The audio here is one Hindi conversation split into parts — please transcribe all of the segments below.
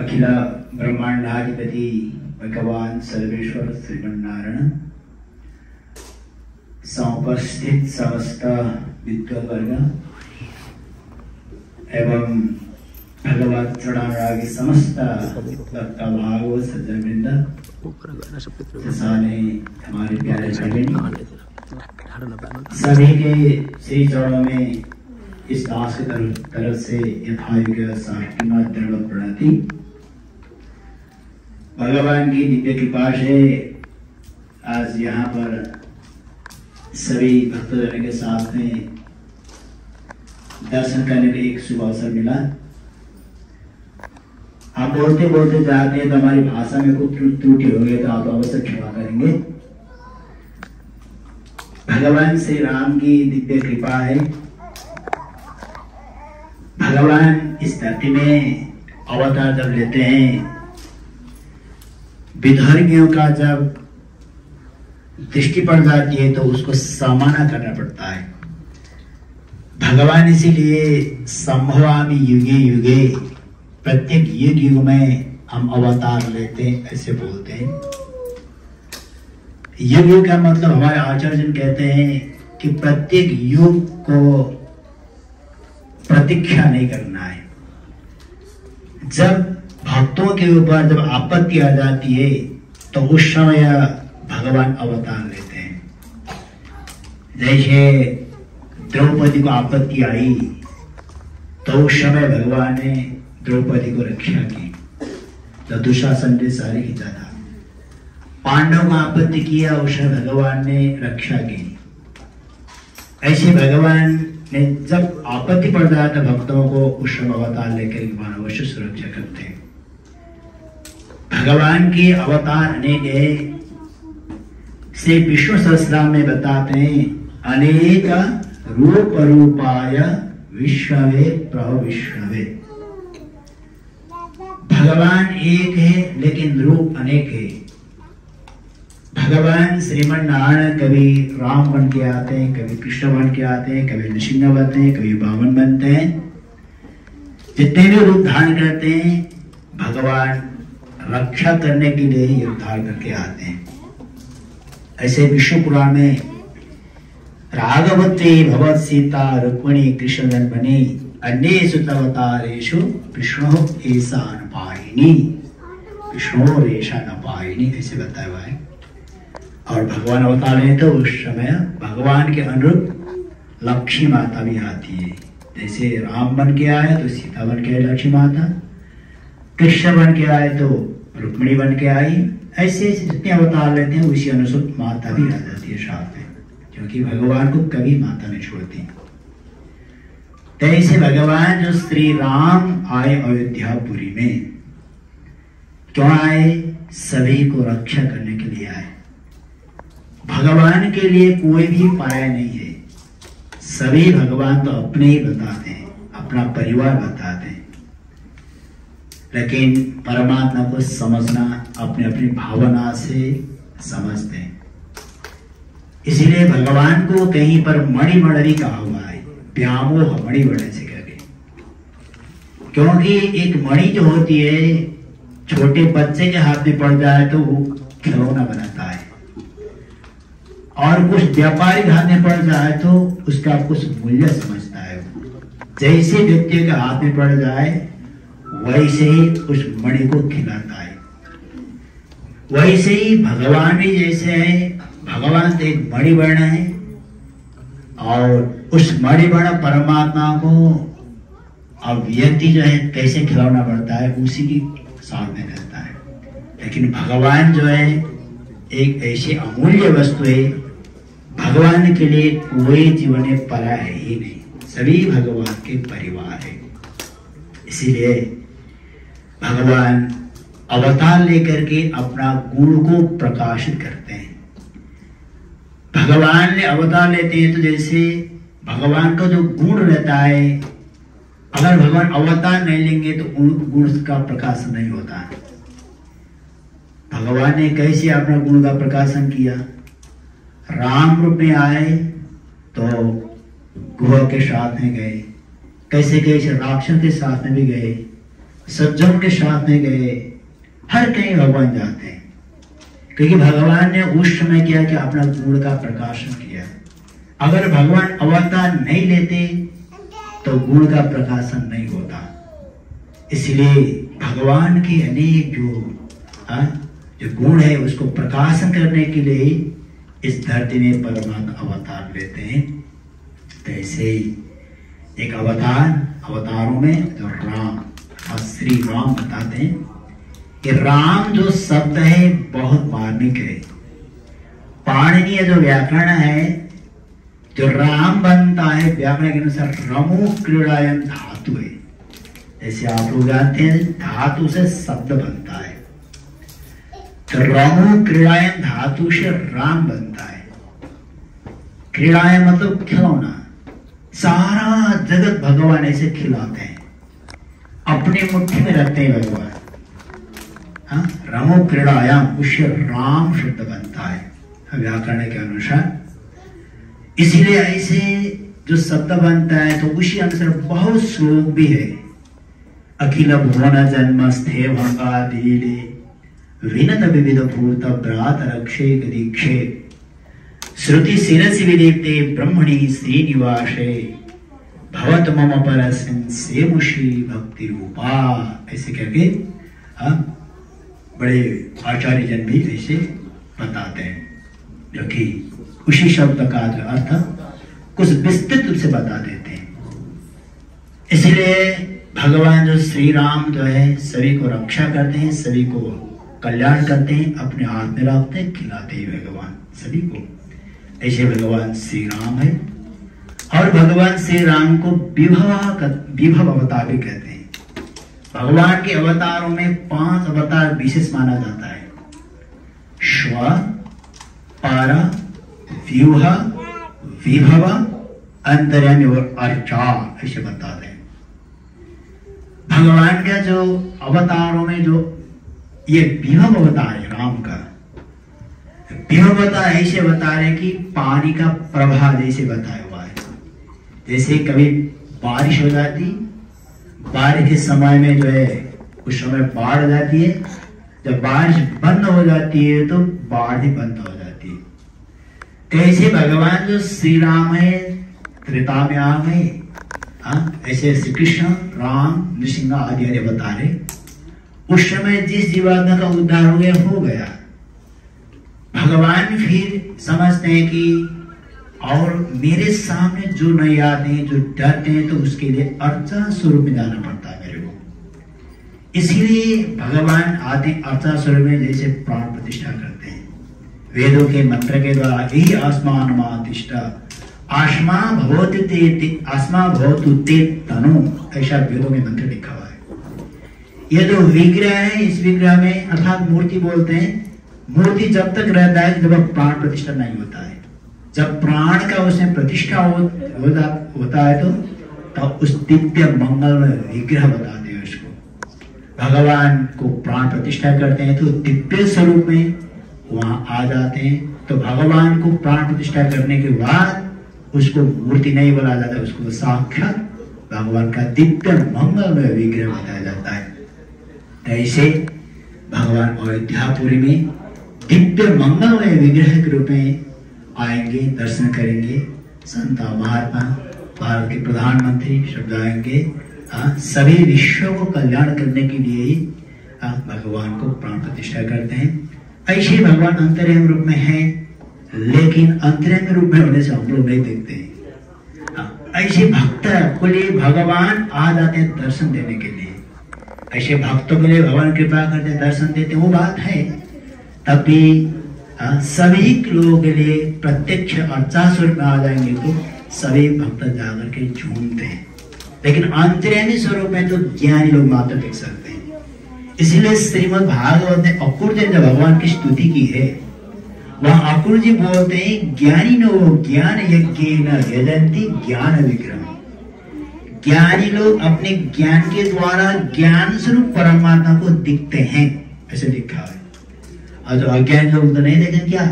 अखिल ब्रह्मांडाधिपति भगवान सर्वेश्वर श्रीमन्नारायण, समुपस्थित समस्त विद्वत वर्ग एवं भगवत चढ़ानुरागी समस्त भक्त भागवत सज्जन वृंद, हमारे प्यारे सभी के श्री चरणों में इस दास की तरफ से यथायोग्य साष्टांग दृढ़ प्रणति। भगवान की दिव्य कृपा से आज यहाँ पर सभी भक्तजनों के साथ में दर्शन करने का एक शुभ अवसर मिला। आप बोलते बोलते जाते हैं तो हमारी भाषा में कुछ त्रुटि हो गई तो आप अवश्य क्षमा करेंगे। भगवान श्री राम की दिव्य कृपा है। भगवान इस धरती में अवतार जब लेते हैं, विधर्मियों का जब दृष्टि पड़ जाती है तो उसको सामना करना पड़ता है। भगवान इसीलिए संभवामि युगे युगे, प्रत्येक युग युग में हम अवतार लेते हैं ऐसे बोलते हैं। युग युग का मतलब हमारे आचार्य जन कहते हैं कि प्रत्येक युग को प्रतीक्षा नहीं करना है। जब भक्तों के ऊपर जब आपत्ति आ जाती है तो उस समय भगवान अवतार लेते हैं। जैसे द्रौपदी को आपत्ति आई तो उस समय भगवान ने द्रौपदी को रक्षा की, तो दुशासन ने सारी खींचा था। पांडव को आपत्ति किया, उस समय भगवान ने रक्षा की। ऐसे भगवान ने जब आपत्ति पड़ जाता भक्तों को उस समय अवतार लेकर भगवान अवश्य सुरक्षा करते हैं। भगवान के अवतार अनेक है। श्री विष्णु सहस्रनाम में बताते हैं, अनेक रूप रूपाय विश्ववे प्रभु विश्ववे। भगवान एक है लेकिन रूप अनेक है। भगवान श्रीमन्नारायण कभी राम बन के आते हैं, कभी कृष्ण बन के आते हैं, कभी नृसिंह बनते हैं, कभी वामन बनते हैं। जितने भी रूप धारण करते हैं भगवान रक्षा करने के लिए ही धारण करके आते हैं। ऐसे विष्णु पुराण में राघवते भगवत सीता रुक्मिणी कृष्ण जन्मनि अन्येषु अवतारेषु विष्णु ऐसा न पायिनी, विष्णु रेशा न पायिनी ऐसे बताया हुआ है। और भगवान अवतार लें तो उस समय भगवान के अनुरूप लक्ष्मी माता भी आती है। जैसे राम बन के आए तो सीता बन के आई लक्ष्मी माता, कृष्ण बन के आए तो रुक्मिणी बन के आई। ऐसे जितने अवतार लेते हैं उसी अनुसार माता भी आ जाती है साथ में, क्योंकि भगवान को कभी माता नहीं छोड़ती। तो ऐसे भगवान जो श्री राम आए अयोध्यापुरी में, क्यों आए? सभी को रक्षा करने के लिए आए। भगवान के लिए कोई भी पराया नहीं है। सभी भगवान तो अपने ही बताते हैं, अपना परिवार बताते हैं, लेकिन परमात्मा को समझना अपने अपनी भावना से समझते हैं। इसीलिए भगवान को कहीं पर मणिमणि कहा हुआ है, व्यामोह मणिमणि से करके। क्योंकि एक मणि जो होती है छोटे बच्चे के हाथ में पड़ जाए तो वो खिलौना बनाता है, और कुछ व्यापारी हाथ में पड़ जाए तो उसका कुछ मूल्य समझता है। जैसे व्यक्ति के हाथ में पड़ जाए वैसे ही उस मणि को खिलाता है। वैसे ही भगवान भी जैसे है, भगवान तो एक मणि वर्ण है और उस मणि वर्ण परमात्मा को अब व्यक्ति जो है कैसे खिलौना पड़ता है उसी की साथ में रहता है। लेकिन भगवान जो है एक ऐसी अमूल्य वस्तु है, भगवान के लिए कोई जीवन में परा है ही नहीं, सभी भगवान के परिवार है। इसीलिए भगवान अवतार लेकर के अपना गुण को प्रकाशित करते हैं। भगवान ने अवतार लेते हैं तो जैसे भगवान का जो गुण रहता है, अगर भगवान अवतार नहीं लेंगे तो गुण का प्रकाशन नहीं होता है। भगवान ने कैसे अपना गुण का प्रकाशन किया? राम रूप में आए तो गुहा के साथ में गए, कैसे कैसे राक्षस के साथ में भी गए, सज्जन के साथ में गए, हर कहीं भगवान जाते हैं, क्योंकि भगवान ने उस समय किया कि अपना गुण का प्रकाशन किया। अगर भगवान अवतार नहीं लेते तो गुण का प्रकाशन नहीं होता। इसलिए भगवान के अनेक जो गुण है उसको प्रकाशन करने के लिए इस धरती में परमात्मा अवतार लेते हैं। तो ऐसे ही एक अवतारों में जो राम और श्री राम बताते हैं कि राम जो शब्द है बहुत मार्मिक है। पाणिनीय जो व्याकरण है, जो राम बनता है व्याकरण के अनुसार रमो क्रीड़ायन धातु है। जैसे आप लोग जानते हैं धातु से शब्द बनता है, तो रमो क्रीड़ायन धातु से राम बनता है। क्रीड़ायन मतलब खिलौना। सारा जगत भगवान ऐसे खिलाते हैं, अपनी मुट्ठी में रखते हैं भगवान। हाँ, रमो क्रीड़ायाम, उससे राम शब्द बनता है व्याकरण के अनुसार। इसलिए ऐसे जो शब्द बनता है तो उसी अनुसार बहुत श्लोक भी है। अखिल भुवन जन्म स्थे भंगा दीले विनत विविध भूत ब्रात रक्षे दीक्षे श्रुति शिरसि विदीप्ते ब्रह्मणि श्रीनिवासे भवत मम परस्मिन् सेमुषी भक्ति रूपा। ऐसे करके बड़े आचार्य जन भी ऐसे बताते हैं, जो कि उसी शब्द का जो अर्थ कुछ विस्तृत रूप से बता देते हैं। इसलिए भगवान जो श्री राम जो है सभी को रक्षा करते हैं, सभी को कल्याण करते हैं, अपने हाथ में रखते हैं, खिलाते हैं भगवान सभी को। ऐसे भगवान श्री राम है। और भगवान श्री राम को विभव अवतार भी कहते हैं। भगवान के अवतारों में 5 अवतार विशेष माना जाता है। श्व, पार, व्यूह, विभव, अंतर्यामी और अर्चा, ऐसे बताते हैं। भगवान का जो अवतारों में जो ये विभव अवतार है राम का, विभव अवतार ऐसे बता रहे कि पानी का प्रवाह जैसे बताया हुआ है। जैसे कभी बारिश हो जाती, बारिश के समय में जो है उस समय बाढ़ हो जाती है, जब बारिश बंद हो जाती है तो बाढ़ ही बंद हो जाती है। कैसे भगवान जो श्री राम है त्रेता में आ गए, ऐसे श्री कृष्ण राम नृसिंह आदि आदि बता रहे। उस समय जिस जीवात्मा का उद्धार हो गया, भगवान फिर समझते हैं कि और मेरे सामने जो नहीं आते हैं, जो डरते हैं, तो उसके लिए अर्चा स्वरूप में जाना पड़ता है मेरे को। इसीलिए भगवान आते अर्चा स्वरूप में, जैसे प्राण प्रतिष्ठा करते हैं वेदों के मंत्र के द्वारा। यही आसमान मातिष्ठा आसमा भवतु ते तनु, ऐसा वेदों में मंत्र लिखा हुआ है। यह जो विग्रह है, इस विग्रह में अर्थात मूर्ति बोलते हैं। मूर्ति जब तक रहता है जब प्राण प्रतिष्ठा नहीं होता है। जब प्राण का उसमें प्रतिष्ठा होता है तो उस दिव्य मंगल विग्रह बताते हैं उसको। भगवान को प्राण प्रतिष्ठा करते हैं तो दिव्य स्वरूप में वहां आ जाते हैं। तो भगवान को प्राण प्रतिष्ठा करने के बाद उसको मूर्ति नहीं बोला जाता, उसको साक्षात भगवान का दिव्य मंगलमय विग्रह बताया जाता है। ऐसे भगवान अयोध्यापुरी में दिव्य मंगलमय विग्रह के रूप में आएंगे, दर्शन करेंगे। संत महात्मा, भारत के प्रधानमंत्री शब्द आएंगे, सभी विश्व को कल्याण करने के लिए ही भगवान को प्राण प्रतिष्ठा करते हैं। ऐसे भगवान अंतर्यामी रूप में है, लेकिन अंतर्यामी रूप में होने से हम लोग नहीं देखते हैं। ऐसे भक्त को लिए भगवान आ जाते हैं दर्शन देने के लिए। ऐसे भक्तों के लिए भगवान कृपा करते हैं, दर्शन देते हैं, वो बात है। तभी सभी लोगों के लिए प्रत्यक्ष अर्चा स्वरूप में आ जाएंगे तो सभी भक्त जाकर के झूमते हैं। लेकिन अंतर्यामी स्वरूप में तो ज्ञानी लोग मात्र देख सकते हैं। इसलिए श्रीमद् भागवत ने अक्रूर जी ने भगवान की स्तुति की है, वहां अक्रूर जी बोलते हैं ज्ञानी नो ज्ञान यज्ञेन यजन्ति ज्ञान विक्रम। ज्ञानी लोग अपने ज्ञान के द्वारा ज्ञान स्वरूप परमात्मा को दिखते हैं, ऐसे लिखा है। और जो अज्ञानी लोग तो नहीं देखें क्या,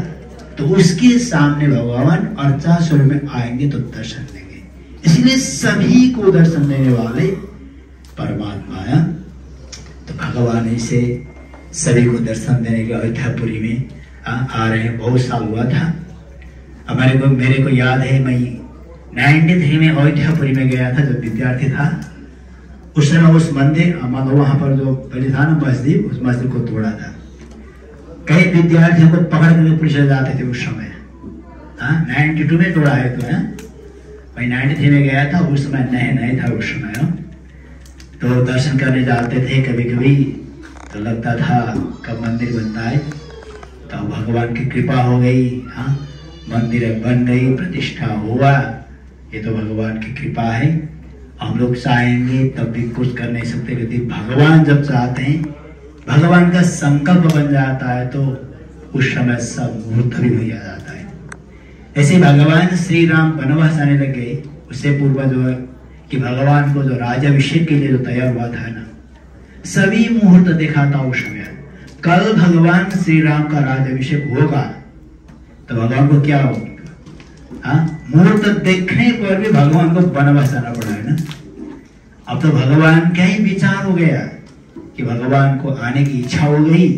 तो उसके सामने भगवान अर्चा स्वरूप में आएंगे तो दर्शन देंगे। इसलिए सभी को दर्शन देने वाले परमात्मा भगवान ऐसे सभी को दर्शन देने के अयोध्यापुरी में आ रहे हैं। बहुत साल हुआ था। मेरे को याद है, मैं 93 में अयोध्यापुरी में गया था जब विद्यार्थी था। उस समय उस मंदिर मतलब वहां पर जो पहले था ना मस्जिद, उस मस्जिद को तोड़ा था। कई विद्यार्थियों को पकड़ कर पुलिस ले जाते थे उस समय। 92 में तोड़ा है तो है। मैं 93 में गया था, उस समय नए था उस समय। तो दर्शन करने जाते थे कभी कभी, तो लगता था कब मंदिर बनता है। तो भगवान की कृपा हो गई, मंदिर बन गई, प्रतिष्ठा हुआ। ये तो भगवान की कृपा है। हम लोग चाहेंगे तब भी कुछ कर नहीं सकते, लेकिन भगवान जब चाहते हैं, भगवान का संकल्प बन जाता है तो उस समय सब मुहूर्त भी हो जाता है। ऐसे भगवान श्री राम वनवास आने लग गए, उससे पूर्व जो है कि भगवान को जो राज्याभिषेक के लिए जो तैयार हुआ था ना, सभी मुहूर्त देखा था उस समय। कल भगवान श्री राम का राज्याभिषेक होगा तो भगवान को क्या होगा? मुहूर्त देखने पर भी भगवान को वनवास आना पड़ा है ना। अब तो भगवान का ही विचार हो गया कि भगवान को आने की इच्छा हो गई।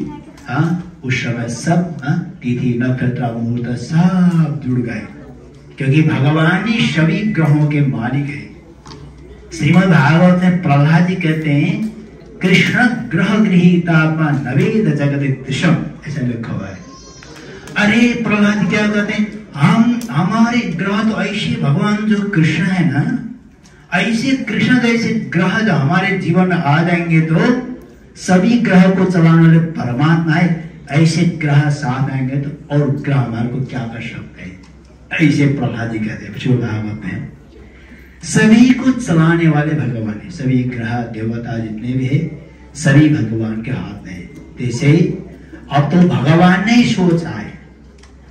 उस समय सब तिथि नक्षत्र मुहूर्त सब जुड़ गए, क्योंकि भगवान ही सभी ग्रहों के मालिक है। श्रीमद् भागवत में प्रहलाद जी कहते हैं, कृष्ण ग्रह गृहीतात्मा नवेद जगत दिशम, ऐसा लिखा हुआ है। अरे प्रहलाद क्या कहते हैं, हमारे ग्रह तो ऐसे भगवान जो कृष्ण है ना, ऐसे कृष्ण जैसे ग्रह जो हमारे जीवन में आ जाएंगे तो सभी ग्रह को चलाने वाले परमात्मा है। ऐसे ग्रह साथ आएंगे तो और ग्रह हमारे को क्या कर सकते हैं? ऐसे प्रहलाद जी कहते हैं शिव भागवत में। सभी को चलाने वाले भगवान है। सभी ग्रह देवता जितने भी है सभी भगवान के हाथ में है। जैसे अब तो भगवान ने ही सोचा है।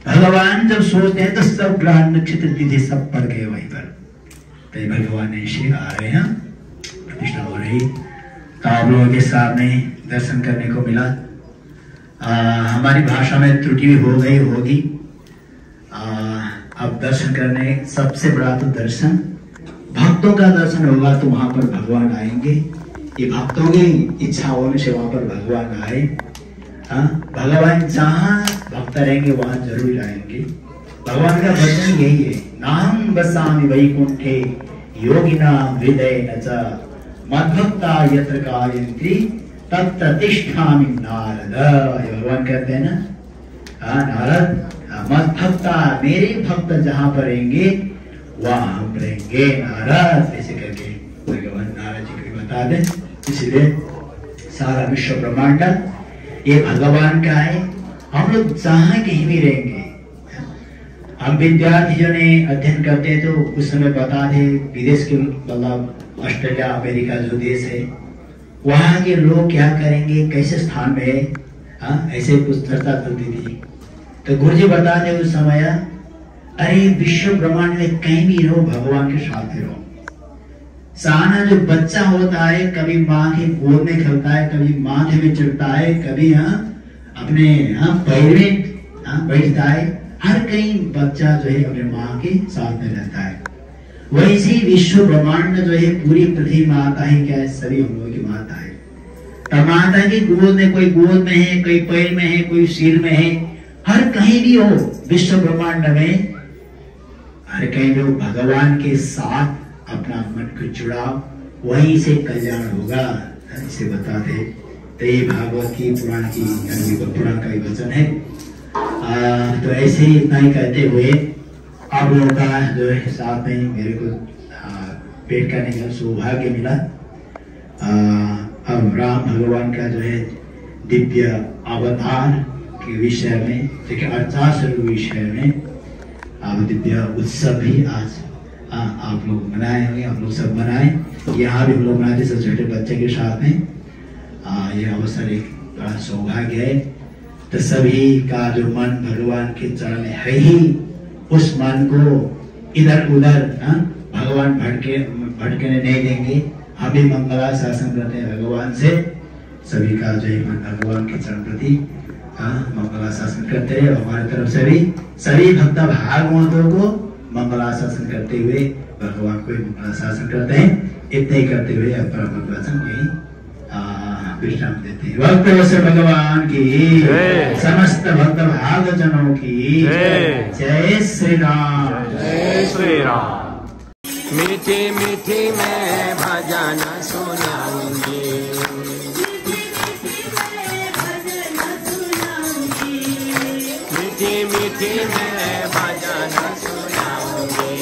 भगवान जब सोचते हैं तो सब ग्रह नक्षत्र तिथि सब पड़ गए वहीं पर। तो भगवान ऐसे आ रहे हैं, प्रतिष्ठा हो रही। तो आप लोगों के सामने दर्शन करने को मिला। हमारी भाषा में त्रुटि हो गई होगी। अब दर्शन करने, सबसे बड़ा तो दर्शन, भक्तों का दर्शन होगा तो वहां पर भगवान आएंगे। ये भक्तों की इच्छा होने से वहां पर भगवान आए। भगवान जहाँ भक्त रहेंगे वहां जरूर जाएंगे। भगवान का वचन यही है, नाम बसामि वैकुंठे योगिना हृदय नचा मद्भक्ता यत्र कायन्ति तत्र तिष्ठामि नारद। भगवान कहते हैं ना, नारद मद्भक्ता, मेरे भक्त जहां पर रहेंगे वहां हम रहेंगे नारद। ऐसे करके भगवान नारद जी को बता दें। इसलिए सारा विश्व ब्रह्मांड ये भगवान का है। हम लोग जहां कहीं भी रहेंगे। हम विद्यार्थियों ने अध्ययन करते हैं तो उस समय बता दे, विदेश के मतलब ऑस्ट्रेलिया अमेरिका जो देश है वहां के लोग क्या करेंगे, कैसे स्थान में है, ऐसे कुछ चर्चा चलती थी। तो गुरु जी बताते उस समय, अरे विश्व ब्रह्मांड में कहीं भी रहो भगवान के साथ ही रहो। साना जो बच्चा होता है कभी माँ के गोद में खेलता है, कभी माथे में चढ़ता है, कभी अपने पैर में बैठता है। हर कहीं बच्चा जो है अपने माँ के साथ में रहता है। वैसे ही विश्व ब्रह्मांड जो है पूरी पृथ्वी माता है, क्या है, सभी हम लोगों की माता है। तो माता की गोद में, कोई गोद में है, कोई पैर में है, कोई सिर में है। हर कहीं भी हो विश्व ब्रह्मांड में, हर कहीं भी हो भगवान के साथ अपना मन को जुड़ाओ, वहीं से कल्याण होगा। इसे बताते तो ये भागवत की पुराण की पुराण का ही वचन है। तो ऐसे ही इतना ही कहते हुए आप लोगों का जो है साथ में मेरे को भेंट करने का सौभाग्य मिला। अब राम भगवान का जो है दिव्य अवतार के विषय में, देखिए 48 विषय में अब दिव्य उत्सव भी आज आप लोग मनाए होंगे, हम लोग सब मनाए। यहाँ भी हम लोग मनाते सब छोटे बच्चे के साथ में। ये अवसर एक बड़ा सौभाग्य है। तो सभी का जो मन भगवान के चरण में है ही, उस मन को इधर उधर भगवान भटकने नहीं देंगे। हम भी मंगला शासन करते हैं भगवान से। सभी का जो है मन भगवान के चरण प्रति मंगला शासन करते हैं। हमारी तरफ से भी सभी भक्त भागवतों को मंगला शासन करते हुए भगवान को मंगला शासन करते हैं। इतना ही करते हुए अपना वचन यही विश्राम देते हैं। भक्त वत्सल भगवान की, समस्त भक्त भाग जनों की जय श्री राम, जय श्री राम। मीठी मीठी मैं भजन सुनाऊंगी, मीठी मीठी मैं भजन सुनाऊंगी।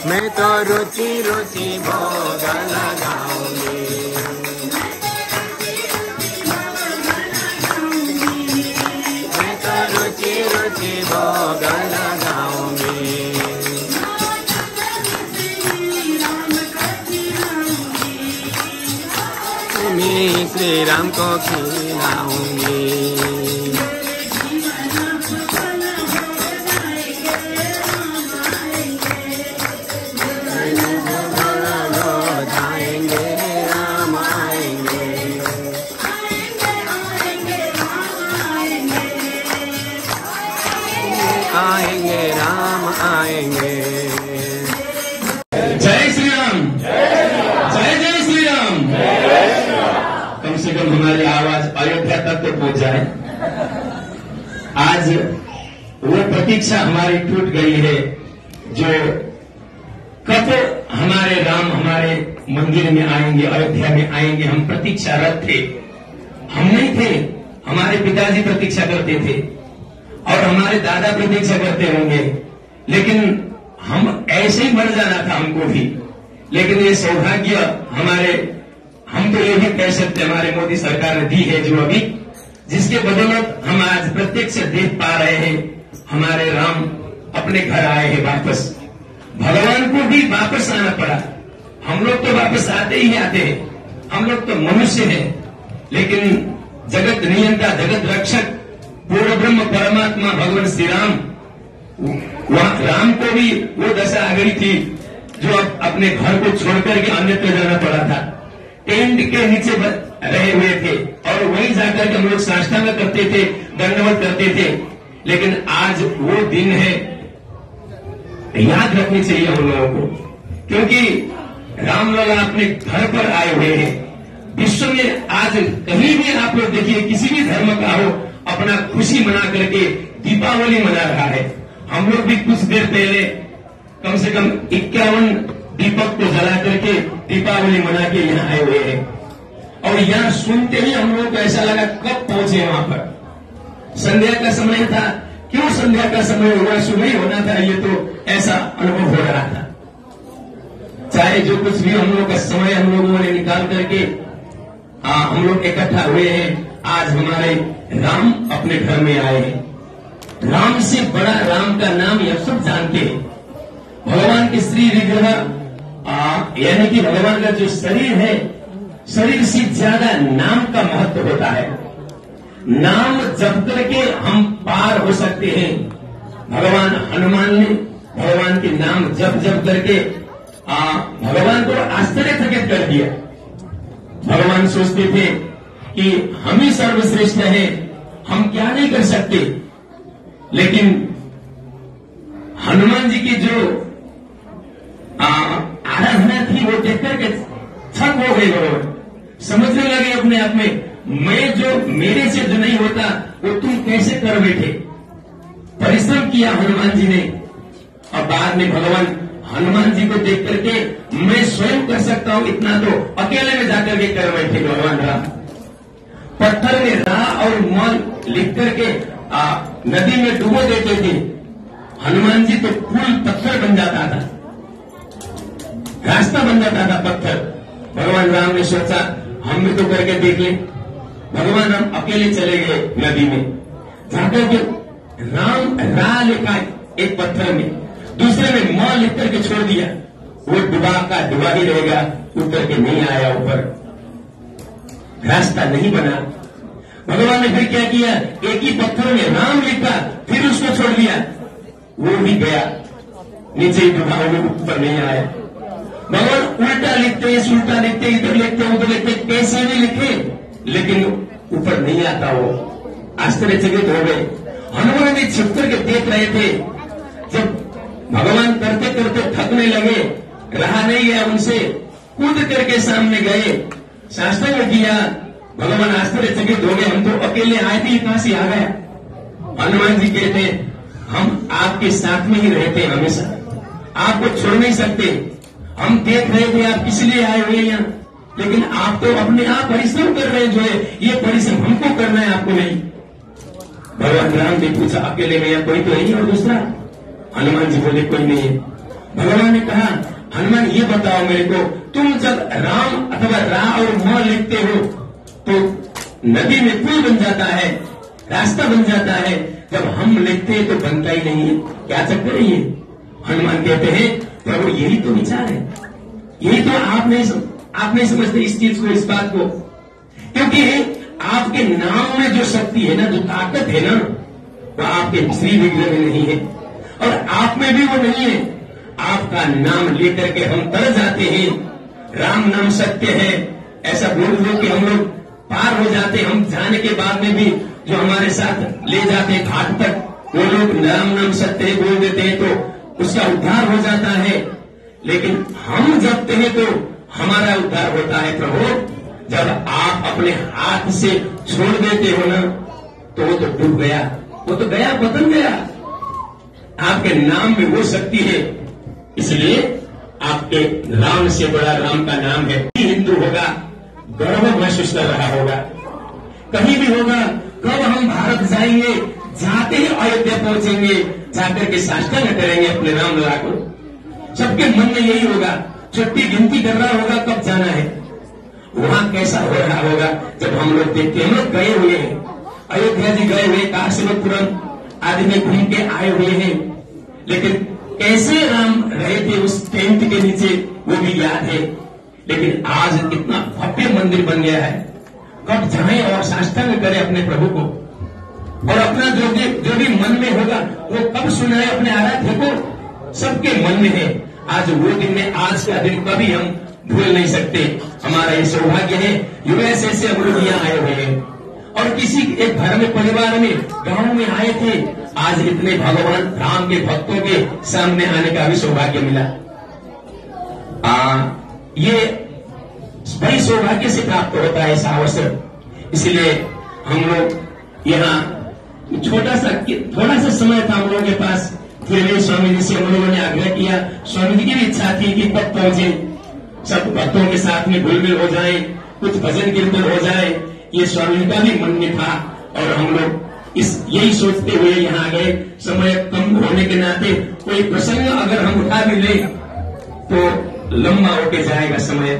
मैं तो रुचि रुचि भोग लगाऊंगी, मैं तो रुचि रुचि भोग लगाऊंगी। मैं श्री राम को खिलाऊंगी, आएंगे राम आएंगे। जय श्री राम, जय जय श्री राम। कम से कम हमारी आवाज अयोध्या तक तो पहुंच जाए। आज वो प्रतीक्षा हमारी टूट गई है, जो कब हमारे राम हमारे मंदिर में आएंगे, अयोध्या में आएंगे, हम प्रतीक्षारत थे। हम नहीं थे, हमारे पिताजी प्रतीक्षा करते थे और हमारे दादा प्रतीक्षा करते होंगे, लेकिन हम ऐसे ही मर जाना था हमको भी। लेकिन ये सौभाग्य हम तो ये भी कह सकते हमारे मोदी सरकार ने दी है, जो अभी जिसके बदौलत हम आज प्रत्यक्ष देख पा रहे हैं हमारे राम अपने घर आए हैं वापस। भगवान को भी वापस आना पड़ा। हम लोग तो वापस आते ही आते हैं, हम लोग तो मनुष्य हैं, लेकिन जगत नियंता, जगत रक्षक, पूर्ण ब्रह्म परमात्मा भगवान श्री राम, राम को भी वो दशा आ गई थी जो अपने घर को छोड़कर के अन्यत्र जाना पड़ा था। टेंट के नीचे रहे हुए थे और वहीं जाकर के हम लोग साष्टांग करते थे, दंडवत करते थे। लेकिन आज वो दिन है, याद रखनी चाहिए हम लोगों को, क्योंकि रामलला अपने घर पर आए हुए हैं। विश्व में आज कहीं भी आप लोग देखिए, किसी भी धर्म का हो, अपना खुशी मना करके दीपावली मना रहा है। हम लोग भी कुछ देर पहले कम से कम 51 दीपक को जला करके दीपावली मना के यहाँ आए हुए हैं। और यहाँ सुनते ही हम लोगों को ऐसा लगा कब पहुंचे वहां पर। संध्या का समय था, क्यों संध्या का समय हुआ, सुबह ही होना था, ये तो ऐसा अनुभव हो रहा था। चाहे जो कुछ भी हम लोग का समय हम लोगों ने निकाल करके हम लोग इकट्ठा हुए हैं। आज हमारे राम अपने घर में आए हैं। राम से बड़ा, राम का नाम यह सब जानते हैं। भगवान के श्री विग्रह यानी कि भगवान का जो शरीर है, शरीर से ज्यादा नाम का महत्व होता है। नाम जप करके हम पार हो सकते हैं। भगवान हनुमान ने भगवान के नाम जप जप करके भगवान को आश्चर्यचकित कर दिया। भगवान सोचते थे कि हम ही सर्वश्रेष्ठ हैं, हम क्या नहीं कर सकते। लेकिन हनुमान जी की जो आराधना थी वो देख करके थक हो गए। भगवान समझने लगे अपने आप में, मैं जो मेरे से जो नहीं होता वो तुम कैसे कर बैठे। परिश्रम किया हनुमान जी ने और बाद में भगवान हनुमान जी को देख करके मैं स्वयं कर सकता हूं इतना, तो अकेले में जाकर के कर बैठे भगवान राम। पत्थर में रा और म लिख करके नदी में डुबो देते थे हनुमान जी, तो पुल पत्थर बन जाता था, रास्ता बन जाता था पत्थर। भगवान राम ने सोचा हम भी तो करके देख ले। भगवान राम अकेले चले गए नदी में, जाकर के राम रा लिखा एक पत्थर में, दूसरे में म लिख करके छोड़ दिया, वो डुबा का डुबा ही रहेगा, उतर के नहीं आया ऊपर, रास्ता नहीं बना। भगवान ने फिर क्या किया, एक ही पत्थर में राम लिखा, फिर उसको छोड़ दिया, वो भी गया नीचे ही डुबा, वो ऊपर नहीं आया। भगवान उल्टा लिखते हैं, उल्टा लिखते, इधर लिखते उधर लिखते, कैसे भी लिखे लेकिन ऊपर नहीं आता, वो आश्चर्यचकित हो गए। हनुमान जी छिप करके देख रहे थे, जब भगवान करते करते थकने लगे, रहा नहीं गया उनसे, कूद करके सामने गए, शास्त्र में किया। भगवान आश्चर्यचकित हो गए, हम तो अकेले आए थे, कहां से आ गया। हनुमान जी कहते हम आपके साथ में ही रहते हैं हमेशा, आपको छोड़ नहीं सकते। हम देख रहे थे आप किस लिए आए हुए यहाँ, लेकिन आप तो अपने आप परिश्रम कर रहे हैं, जो है ये परिश्रम हमको करना है, आपको नहीं। भगवान राम ने पूछा अकेले में या कोई तो नहीं और दूसरा? हनुमान जी बोले कोई नहीं है। भगवान ने कहा हनुमान ये बताओ मेरे को, तुम जब राम अथवा रा और म लिखते हो तो नदी में पुल बन जाता है, रास्ता बन जाता है, जब हम लिखते हैं तो बनता ही नहीं है, क्या चक्कर है ये? हनुमान कहते हैं प्रभु यही तो विचार है, यही तो आप नहीं समझते इस चीज को, इस बात को, क्योंकि आपके नाम में जो शक्ति है ना, जो ताकत है ना, वो आपके श्री विग्रह में नहीं है और आप में भी वो नहीं है। आपका नाम लेकर के हम तर जाते हैं, राम नाम सत्य है ऐसा बोल दो कि हम लोग पार हो जाते। हम जाने के बाद में भी जो हमारे साथ ले जाते हैं घाट तक, वो लोग राम नाम सत्य है बोल देते हैं तो उसका उद्धार हो जाता है। लेकिन हम जपते हैं तो हमारा उद्धार होता है। प्रभु जब आप अपने हाथ से छोड़ देते हो ना, तो वो तो डूब गया, वो तो गया, बदल गया। आपके नाम में वो शक्ति है, इसलिए आपके राम से बड़ा राम का नाम है। हिंदू होगा गर्व महसूस कर रहा होगा, कहीं भी होगा, कब हम भारत जाएंगे, जाते ही अयोध्या पहुंचेंगे, जाकर के साष्टांग करेंगे अपने राम लला को। सबके मन में यही होगा, छुट्टी गिनती कर रहा होगा कब जाना है। वहां कैसा हो रहा होगा जब हम लोग देखते हैं, हम लोग गए हुए हैं, अयोध्या जी गए हुए, काशीपुरम आदि में घूम के आए हुए हैं, लेकिन कैसे राम रहे थे उस टेंट के नीचे वो भी याद है। लेकिन आज इतना भव्य मंदिर बन गया है, कब जाएं और साष्टांग करें अपने प्रभु को, और अपना जो भी मन में होगा वो कब सुनाए अपने आराध्य को, सबके मन में है। आज वो दिन है, आज का दिन कभी हम भूल नहीं सकते। हमारा ये सौभाग्य है, यूएसए से हम लोग यहाँ आए हुए हैं और किसी एक घर में, परिवार में, गांव में आए थे। आज इतने भगवान राम के भक्तों के सामने आने का भी सौभाग्य मिला। ये बड़ी सौभाग्य से प्राप्त होता है ऐसा अवसर। इसलिए हम लोग यहाँ थोड़ा सा समय था हम लोगों के पास, फिर भी स्वामी जी से हम लोगों ने आग्रह किया। स्वामी जी की भी इच्छा थी कि कब पहुंचे, सब भक्तों के साथ में घुल मिल हो जाए, कुछ भजन कीर्तन हो जाए, ये स्वामी का भी मन में था। और हम लोग यही सोचते हुए यहाँ आ गए। समय कम होने के नाते कोई प्रसंग अगर हम उठा भी ले तो लंबा होके जाएगा समय,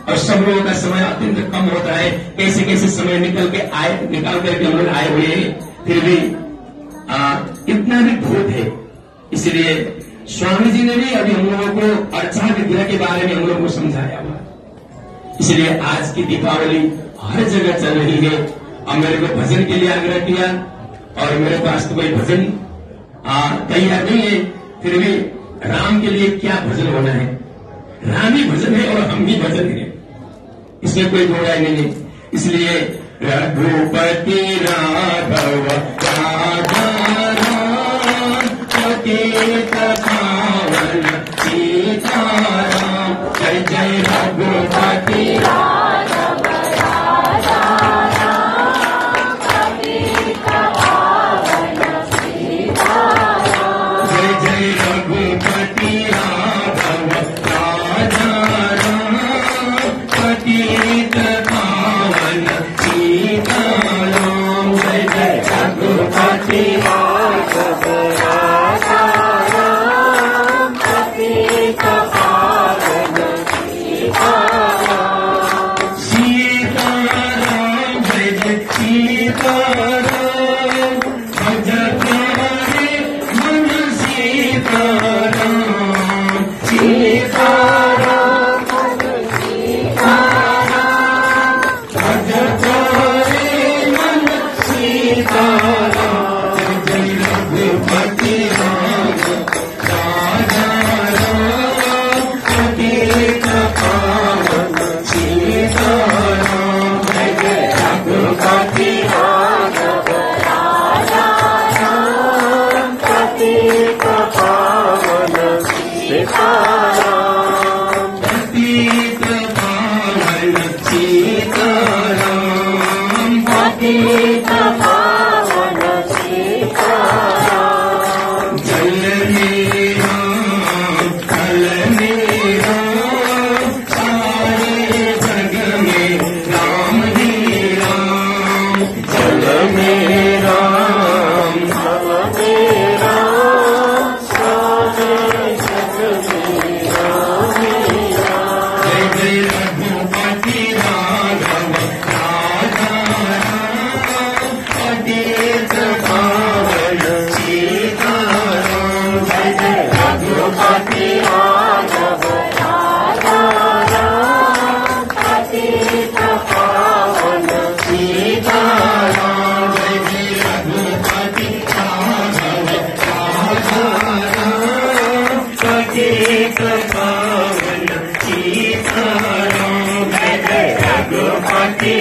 और सब लोगों का समय अत्यंत कम होता है। कैसे कैसे समय निकाल करके हम लोग आए हुए हैं, फिर भी इतना भी बहुत है। इसलिए स्वामी जी ने भी अभी हम लोगों को अर्चा विद्या के बारे में हम लोगों को समझाया हुआ। इसलिए आज की दीपावली हर जगह चल रही है। अब मेरे को भजन के लिए आग्रह किया और मेरे पास तो कोई भजन तैयार नहीं है, फिर भी राम के लिए क्या भजन होना है, राम ही भजन है और हम ही भजन है, इसमें कोई दो राय नहीं है। इसलिए रघुपति राघव राजा राम पतित पावन सीताराम, जय जय रघुपति राघव राजा राम पतित पावन सीताराम, जय जय रघुपति राघव रघुपति